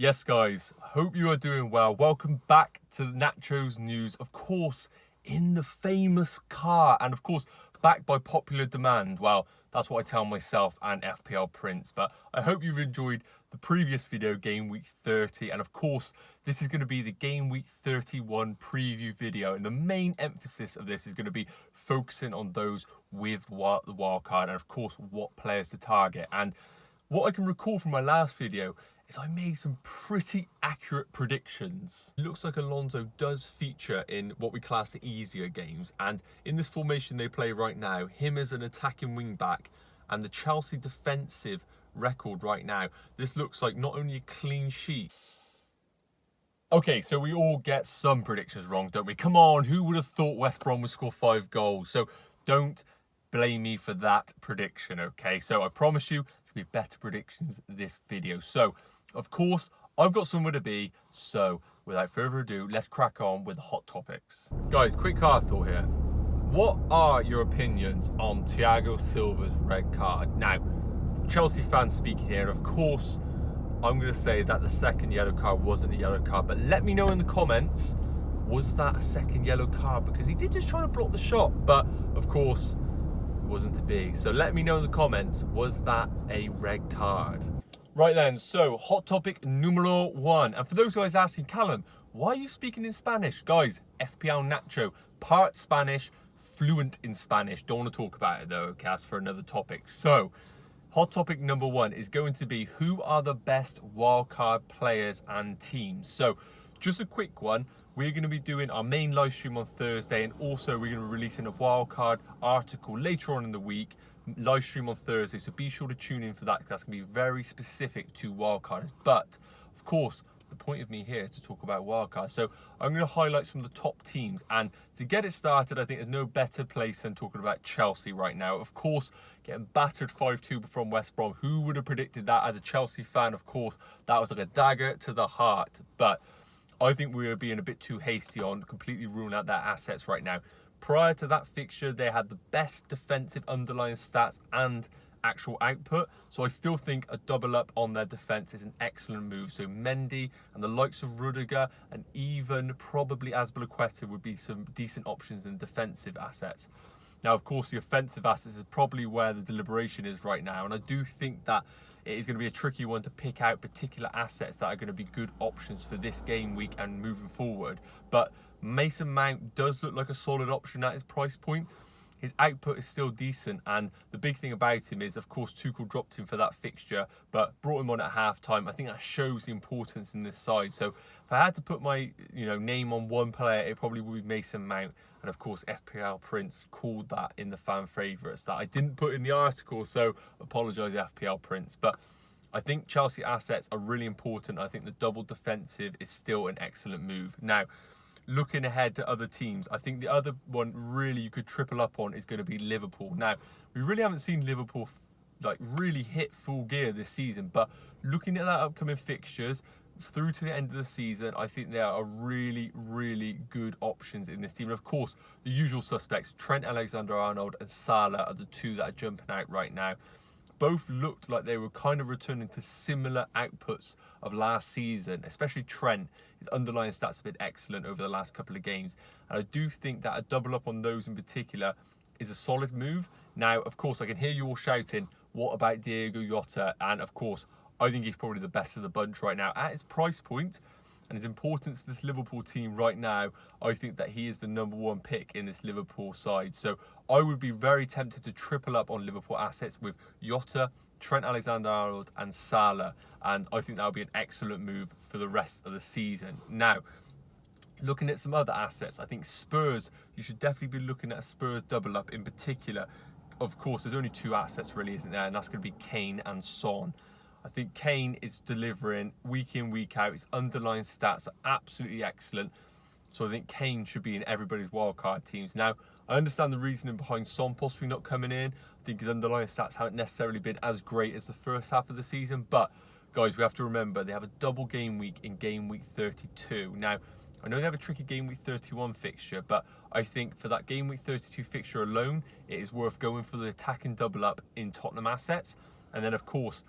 Yes, guys, hope you are doing well. Welcome back to Nacho's news, of course, in the famous car, and of course, backed by popular demand. Well, that's what I tell myself and FPL Prince, but I hope you've enjoyed the previous video, Game Week 30, and of course, this is going to be the Game Week 31 preview video, and the main emphasis of this is going to be focusing on those with the wildcard, and of course, what players to target. And what I can recall from my last video is I made some pretty accurate predictions. It looks like Alonso does feature in what we class the easier games, and in this formation they play right now, him as an attacking wing back and the Chelsea defensive record right now, this looks like not only a clean sheet. Okay, so we all get some predictions wrong, don't we? Come on, who would have thought West Brom would score 5 goals? So don't blame me for that prediction, okay? So I promise you, it's going to be better predictions this video. So, of course, I've got somewhere to be. So, without further ado, let's crack on with the hot topics. Guys, quick card thought here. What are your opinions on Thiago Silva's red card? Now, Chelsea fans speaking here, of course, I'm going to say that the second yellow card wasn't a yellow card. But let me know in the comments, was that a second yellow card? Because he did just try to block the shot. But, of course, wasn't to be. So let me know in the comments, was that a red card? Right then, so hot topic numero 1. And for those guys asking, Callum, why are you speaking in Spanish? Guys, FPL Nacho, part Spanish, fluent in Spanish. Don't want to talk about it though, okay, that's for another topic. So, hot topic number 1 is going to be, who are the best wildcard players and teams? So, just a quick one, we're going to be doing our main live stream on Thursday, and also we're going to be releasing a wildcard article later on in the week, live stream on Thursday, so be sure to tune in for that, because that's going to be very specific to wildcards. But, of course, the point of me here is to talk about wildcards. So I'm going to highlight some of the top teams, and to get it started, I think there's no better place than talking about Chelsea right now. Of course, getting battered 5-2 from West Brom. Who would have predicted that as a Chelsea fan? Of course, that was like a dagger to the heart. But I think we were being a bit too hasty on completely ruling out their assets right now. Prior to that fixture, they had the best defensive underlying stats and actual output. So I still think a double up on their defence is an excellent move. So Mendy and the likes of Rudiger and even probably Azpilicueta would be some decent options in defensive assets. Now, of course, the offensive assets is probably where the deliberation is right now. And I do think that it is going to be a tricky one to pick out particular assets that are going to be good options for this game week and moving forward. But Mason Mount does look like a solid option at his price point. His output is still decent, and the big thing about him is, of course, Tuchel dropped him for that fixture, but brought him on at half-time. I think that shows the importance in this side. So if I had to put my name on one player, it probably would be Mason Mount. And of course, FPL Prince called that in the fan favourites that I didn't put in the article, so apologise, FPL Prince. But I think Chelsea assets are really important. I think the double defensive is still an excellent move. Now, looking ahead to other teams, I think the other one really you could triple up on is going to be Liverpool. Now, we really haven't seen Liverpool really hit full gear this season, but looking at that upcoming fixtures through to the end of the season, I think there are really, really good options in this team. And of course, the usual suspects, Trent Alexander-Arnold and Salah, are the two that are jumping out right now. Both looked like they were kind of returning to similar outputs of last season, especially Trent. His underlying stats have been excellent over the last couple of games. And I do think that a double up on those in particular is a solid move. Now, of course, I can hear you all shouting, what about Diogo Jota? And of course, I think he's probably the best of the bunch right now. At his price point and his importance to this Liverpool team right now, I think that he is the #1 pick in this Liverpool side. So I would be very tempted to triple up on Liverpool assets with Jota, Trent Alexander-Arnold and Salah. And I think that would be an excellent move for the rest of the season. Now, looking at some other assets, I think Spurs, you should definitely be looking at a Spurs double up in particular. Of course, there's only 2 assets really, isn't there? And that's going to be Kane and Son. I think Kane is delivering week in, week out. His underlying stats are absolutely excellent. So I think Kane should be in everybody's wildcard teams. Now, I understand the reasoning behind Son possibly not coming in. I think his underlying stats haven't necessarily been as great as the first half of the season. But, guys, we have to remember they have a double game week in game week 32. Now, I know they have a tricky game week 31 fixture, but I think for that game week 32 fixture alone, it is worth going for the attacking double up in Tottenham assets. And then, of course,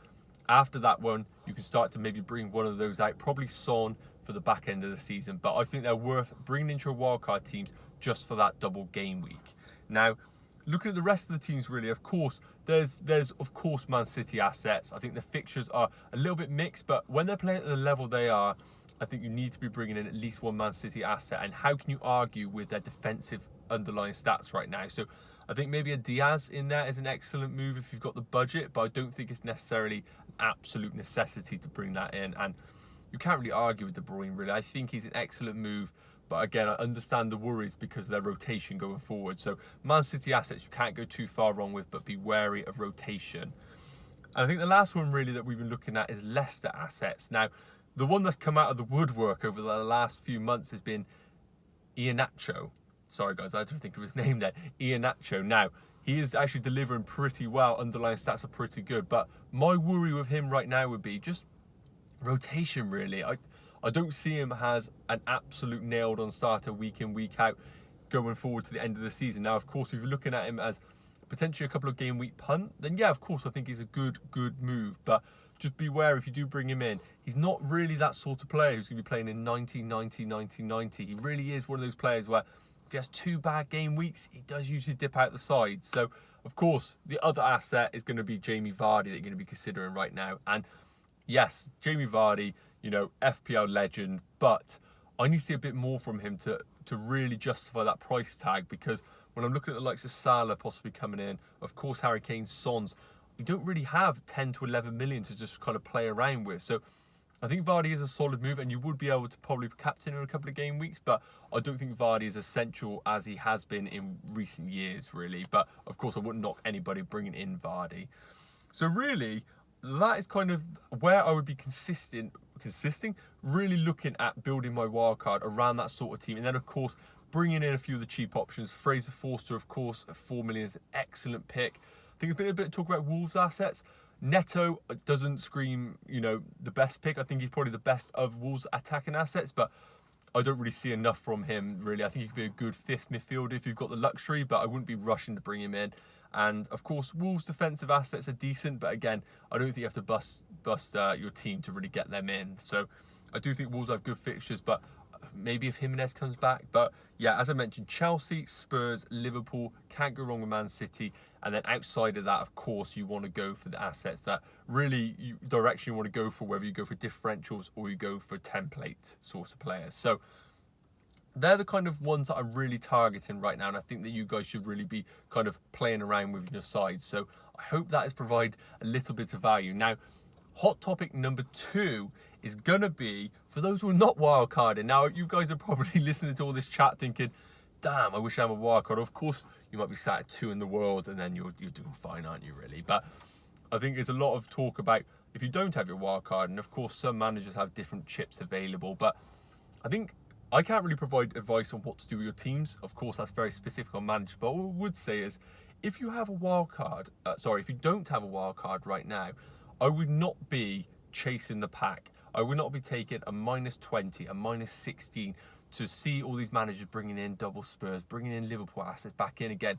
After that one, you can start to maybe bring one of those out, probably Son for the back end of the season. But I think they're worth bringing into your wildcard teams just for that double game week. Now, looking at the rest of the teams, really, of course, there's of course Man City assets. I think the fixtures are a little bit mixed, but when they're playing at the level they are, I think you need to be bringing in at least one Man City asset. And how can you argue with their defensive underlying stats right now? So I think maybe a Diaz in there is an excellent move if you've got the budget, but I don't think it's necessarily an absolute necessity to bring that in. And you can't really argue with De Bruyne, really. I think he's an excellent move, but again, I understand the worries because of their rotation going forward. So Man City assets you can't go too far wrong with, but be wary of rotation. And I think the last one really that we've been looking at is Leicester assets. Now, the one that's come out of the woodwork over the last few months has been Nacho. Sorry guys, I had to think of his name there. Nacho. Now, he is actually delivering pretty well. Underlying stats are pretty good. But my worry with him right now would be just rotation, really. I don't see him as an absolute nailed-on starter week in, week out going forward to the end of the season. Now, of course, if you're looking at him as potentially a couple of game week punt, then yeah, of course, I think he's a good move. But just beware if you do bring him in. He's not really that sort of player who's going to be playing in 90, 90, 90, 90. He really is one of those players where if he has 2 bad game weeks, he does usually dip out the side. So, of course, the other asset is going to be Jamie Vardy that you're going to be considering right now. And yes, Jamie Vardy, you know, FPL legend, but I need to see a bit more from him to really justify that price tag, because when I'm looking at the likes of Salah possibly coming in, of course, Harry Kane, Sons, you don't really have 10 to 11 million to just kind of play around with. So I think Vardy is a solid move, and you would be able to probably captain in a couple of game weeks, but I don't think Vardy is essential as he has been in recent years, really. But of course, I wouldn't knock anybody bringing in Vardy. So really, that is kind of where I would be consisting, really looking at building my wildcard around that sort of team. And then, of course, bringing in a few of the cheap options. Fraser Forster, of course, at 4 million is an excellent pick. I think there's been a bit of talk about Wolves assets. Neto doesn't scream, you know, the best pick. I think he's probably the best of Wolves attacking assets, but I don't really see enough from him, really. I think he could be a good 5th midfielder if you've got the luxury, but I wouldn't be rushing to bring him in. And, of course, Wolves' defensive assets are decent, but, again, I don't think you have to bust your team to really get them in. So I do think Wolves have good fixtures, but maybe if Jimenez comes back. But, yeah, as I mentioned, Chelsea, Spurs, Liverpool, can't go wrong with Man City. And then outside of that, of course, you want to go for the assets that really direction you want to go for, whether you go for differentials or you go for template sort of players. So they're the kind of ones that I'm really targeting right now, and I think that you guys should really be kind of playing around with your side. So I hope that has provided a little bit of value. Now, hot topic number 2 is going to be for those who are not wildcarding. Now, you guys are probably listening to all this chat thinking, damn, I wish I'm a wildcard. Of course, you might be sat at 2 in the world and then you're doing fine, aren't you, really? But I think there's a lot of talk about if you don't have your wildcard, and of course, some managers have different chips available, but I think I can't really provide advice on what to do with your teams. Of course, that's very specific on managers, but what I would say is if you have a wildcard, if you don't have a wildcard right now, I would not be chasing the pack. I would not be taking a -20, a -16 to see all these managers bringing in double Spurs, bringing in Liverpool assets back in again.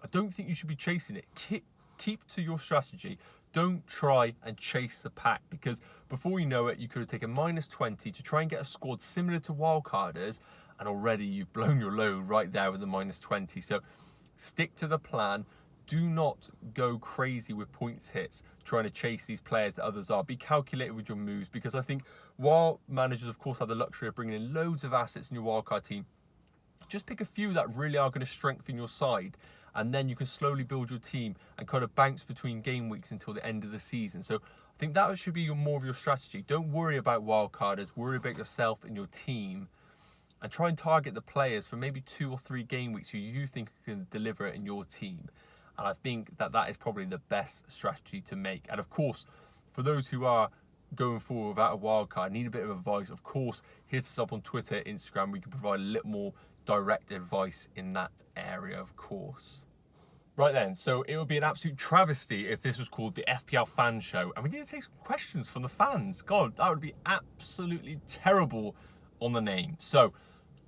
I don't think you should be chasing it. Keep to your strategy. Don't try and chase the pack, because before you know it, you could have taken -20 to try and get a squad similar to wildcarders, and already you've blown your load right there with the -20. So stick to the plan. Do not go crazy with points hits trying to chase these players that others are. Be calculated with your moves, because I think while managers, of course, have the luxury of bringing in loads of assets in your wildcard team, just pick a few that really are going to strengthen your side, and then you can slowly build your team and kind of bounce between game weeks until the end of the season. So I think that should be more of your strategy. Don't worry about wildcarders. Worry about yourself and your team, and try and target the players for maybe 2 or 3 game weeks who you think can deliver it in your team. And I think that is probably the best strategy to make. And of course, for those who are going forward without a wildcard, need a bit of advice, of course, hit us up on Twitter, Instagram. We can provide a little more direct advice in that area, of course. Right then, so it would be an absolute travesty if this was called the FPL Fan Show, and we need to take some questions from the fans. God, that would be absolutely terrible on the name. So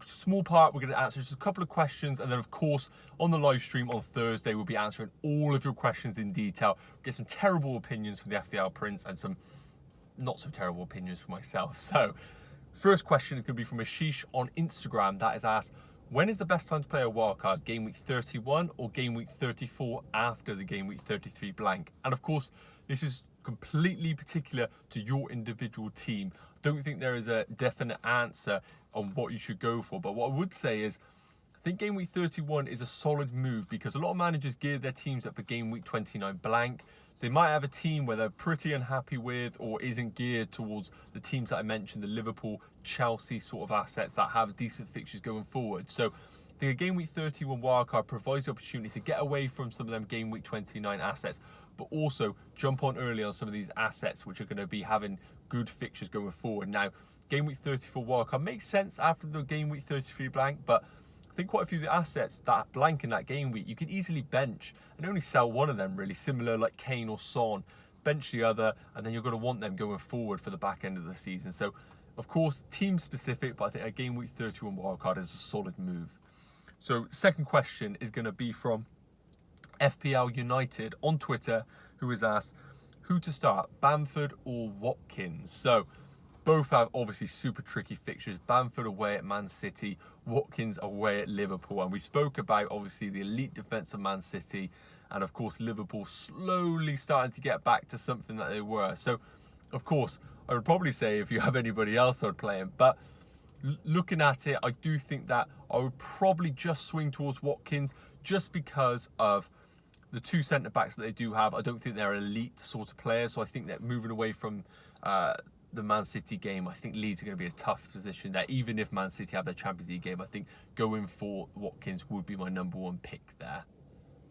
small part, we're going to answer just a couple of questions, and then of course on the live stream on Thursday we'll be answering all of your questions in detail. We'll get some terrible opinions from the FPL Prince and some not so terrible opinions for myself. So first question is going to be from Ashish on Instagram that is asked, when is the best time to play a wildcard? Game week 31 or game week 34 after the game week 33 blank? And of course, this is completely particular to your individual team. Don't think there is a definite answer on what you should go for. But what I would say is, I think game week 31 is a solid move because a lot of managers gear their teams up for game week 29 blank. So they might have a team where they're pretty unhappy with or isn't geared towards the teams that I mentioned, the Liverpool, Chelsea sort of assets that have decent fixtures going forward. So I think a game week 31 wildcard provides the opportunity to get away from some of them game week 29 assets, but also jump on early on some of these assets which are going to be having good fixtures going forward. Now, game week 34 wildcard makes sense after the game week 33 blank, but I think quite a few of the assets that blank in that game week, you could easily bench and only sell one of them really, similar like Kane or Son. Bench the other, and then you're going to want them going forward for the back end of the season. So, of course, team specific, but I think a game week 31 wildcard is a solid move. So, second question is going to be from FPL United on Twitter, who is asked, who to start, Bamford or Watkins? So, both have obviously super tricky fixtures. Bamford away at Man City, Watkins away at Liverpool. And we spoke about obviously the elite defence of Man City, and of course Liverpool slowly starting to get back to something that they were. So of course I would probably say if you have anybody else I'd play him, but looking at it, I do think that I would probably just swing towards Watkins just because of the two centre backs that they do have. I don't think they're elite sort of players, so I think that moving away from the Man City game, I think Leeds are going to be a tough position there. Even if Man City have their Champions League game, I think going for Watkins would be my number one pick there.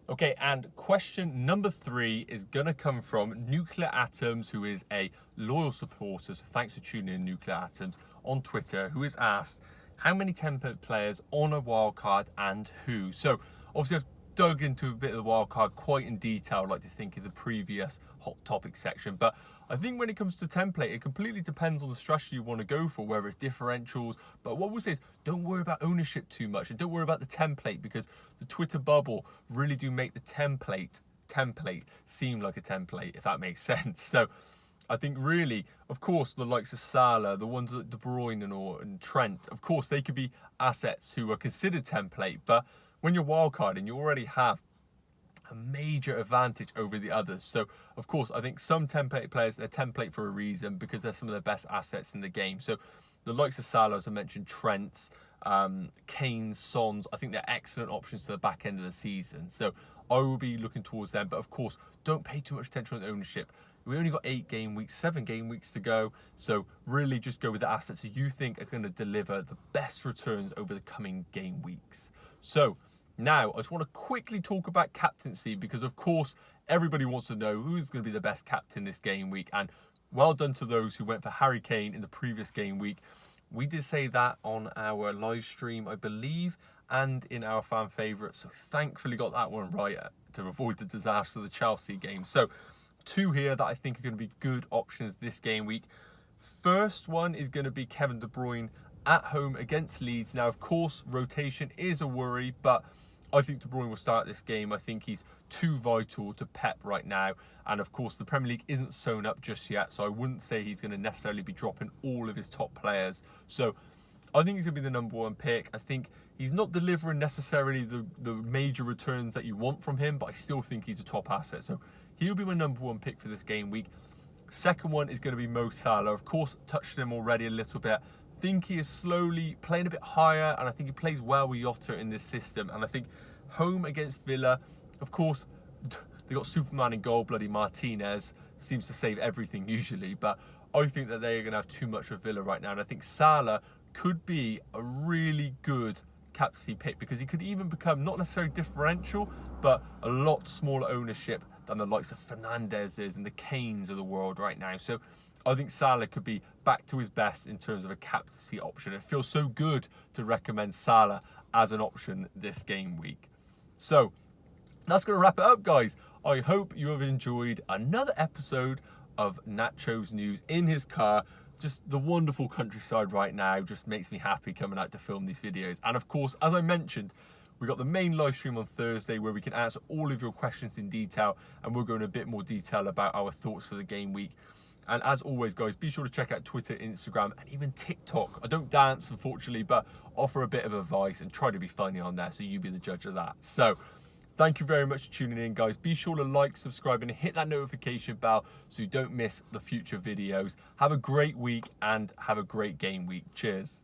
Okay, and question number 3 is going to come from Nuclear Atoms, who is a loyal supporter, so thanks for tuning in, Nuclear Atoms, on Twitter, who is asked, how many template players on a wildcard and who? So, obviously I've dug into a bit of the wildcard quite in detail, I'd like to think, in the previous hot topic section, but I think when it comes to template, it completely depends on the strategy you want to go for, whether it's differentials. But what we'll say is don't worry about ownership too much, and don't worry about the template, because the Twitter bubble really do make the template seem like a template, if that makes sense. So I think really, of course, the likes of Salah, the ones like De Bruyne and Trent, of course, they could be assets who are considered template, but when you're wildcarding, you already have a major advantage over the others. So, of course, I think some template players, they're template for a reason because they're some of the best assets in the game. So, the likes of Salah, as I mentioned, Trent's, Kane's, Son's, I think they're excellent options to the back end of the season. So, I will be looking towards them. But, of course, don't pay too much attention on the ownership. We only got 8 game weeks, 7 game weeks to go. So, really just go with the assets that you think are going to deliver the best returns over the coming game weeks. So, now, I just want to quickly talk about captaincy because, of course, everybody wants to know who's going to be the best captain this game week. And well done to those who went for Harry Kane in the previous game week. We did say that on our live stream, I believe, and in our fan favourite. So thankfully got that one right to avoid the disaster of the Chelsea game. So 2 here that I think are going to be good options this game week. First one is going to be Kevin De Bruyne at home against Leeds. Now, of course, rotation is a worry, but I think De Bruyne will start this game. I think he's too vital to Pep right now. And of course, the Premier League isn't sewn up just yet, so I wouldn't say he's going to necessarily be dropping all of his top players. So I think he's going to be the number 1 pick. I think he's not delivering necessarily the major returns that you want from him, but I still think he's a top asset. So he'll be my number 1 pick for this game week. Second one is going to be Mo Salah. Of course, touched him already a little bit. I think he is slowly playing a bit higher, and I think he plays well with Jota in this system. And I think home against Villa, of course, they got Superman in goal, bloody Martinez, seems to save everything usually, but I think that they're going to have too much of Villa right now. And I think Salah could be a really good captaincy pick because he could even become not necessarily differential, but a lot smaller ownership than the likes of Fernandez's and the Kanes of the world right now. So I think Salah could be back to his best in terms of a captaincy option. It feels so good to recommend Salah as an option this game week. So that's going to wrap it up, guys. I hope you have enjoyed another episode of Nacho's News in his car. just the wonderful countryside right now just makes me happy coming out to film these videos. And of course, as I mentioned, we got the main live stream on Thursday where we can answer all of your questions in detail, and we'll go in a bit more detail about our thoughts for the game week. And as always, guys, be sure to check out Twitter, Instagram, and even TikTok. I don't dance, unfortunately, but offer a bit of advice and try to be funny on there, so you be the judge of that. So thank you very much for tuning in, guys. Be sure to like, subscribe, and hit that notification bell so you don't miss the future videos. Have a great week and have a great game week. Cheers.